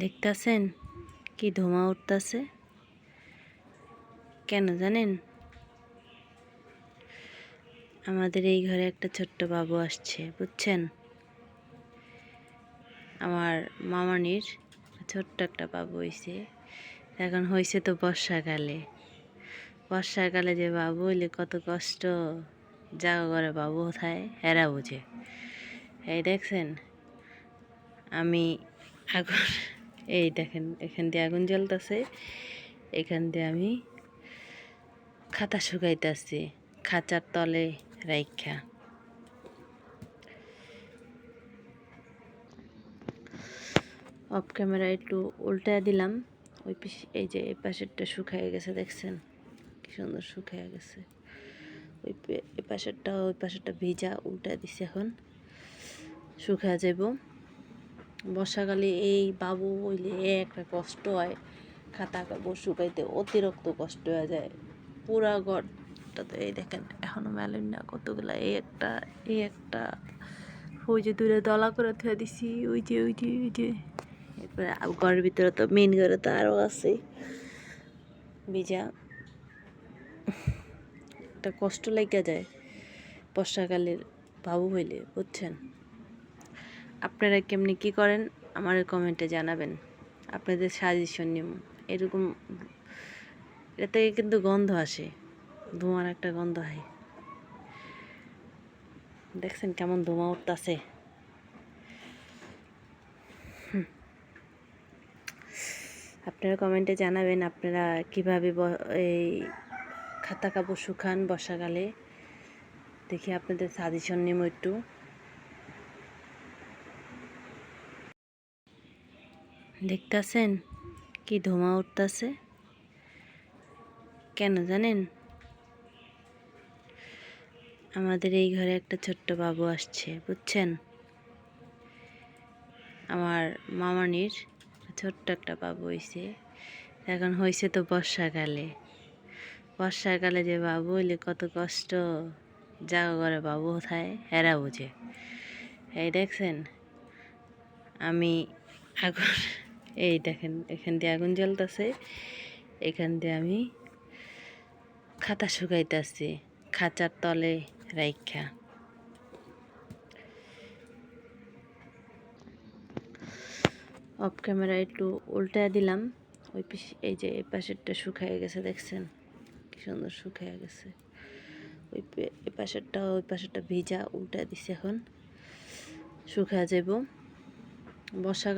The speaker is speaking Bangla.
দেখতাছেন কি ধোঁয়া উঠতাছে? কেন জানেন? আমাদের এই ঘরে একটা ছোট্ট বাবু আসছে, বুঝছেন? আমার মামানির ছোট্ট একটা বাবু হইছে। এখন হয়েছে তো বর্ষাকালে। বর্ষাকালে যে বাবু হইলে কত কষ্ট, জাগা ঘরে বাবু কোথায় হেরা বুঝে। এই দেখছেন, আমি আগুন এই দেখেন, এখান দিয়ে আগুন জ্বলতেছে, এখান দিয়ে আমি খাতা শুকাইতেছি খাঁচার তলে রাইখা। অফ ক্যামেরা একটু উল্টায় দিলাম। এই যে এই পাশেরটা শুকায় গেছে, দেখছেন কি সুন্দর শুকায় গেছে। এই পাশেরটা ভিজা, উল্টায় দিছে, এখন শুকায় যাব। বর্ষাকালে এই বাবু হইলে একটা কষ্ট হয়, খাতা কাপড় শুকাইতে অতিরিক্ত কষ্ট হয়ে যায়। পুরা ঘরটা তো এই দেখেন এখনো মেলেন না কতগুলা। এই একটা ওই যে দূরে দলা করে থুয়ে দিছি, ওই যে এরপরে ঘরের ভিতরে তো মেন ঘরে তো আরও আছে ভিজা। একটা কষ্ট লেগে যায় বর্ষাকালের বাবু হইলে, বুঝছেন? আপনারা কেমনি কি করেন আমার কমেন্টে জানাবেন, আপনাদের সাজেশন নিব। এরকম এটা থেকে কিন্তু গন্ধ আসে, ধোঁয়ার একটা গন্ধ হয়। দেখছেন কেমন ধোঁয়া উঠতেছে? আপনারা কমেন্টে জানাবেন আপনারা কীভাবে এই খাতা কাপড় শুকান বর্ষাকালে। দেখি আপনাদের সাজেশন নিব একটু। দেখতাছেন কি ধোঁয়া উঠতেছে? কেন জানেন? আমাদের এই ঘরে একটা ছোট্ট বাবু আসছে, বুঝছেন? আমার মামানির ছোট্ট একটা বাবু হইছে। এখন হয়েছে তো বর্ষাকালে। বর্ষাকালে যে বাবু হইলে কত কষ্ট, জাগা ঘরে বাবু কোথায় হেরা বুঝে। এই দেখছেন, আমি আগুন এই দেখেন, এখান দিয়ে আগুন জ্বলতেছে, এখান দিয়ে আমি খাতা শুকাইতেছি খাঁচার তলে রাইখা। অফ ক্যামেরা একটু উল্টায় দিলাম। এই যে এই পাশেরটা শুকায় গেছে, দেখছেন কি সুন্দর শুকায় গেছে। এই পাশেরটা ভিজা, উল্টায় দিছে, এখন শুকায় যাব। বর্ষাকাল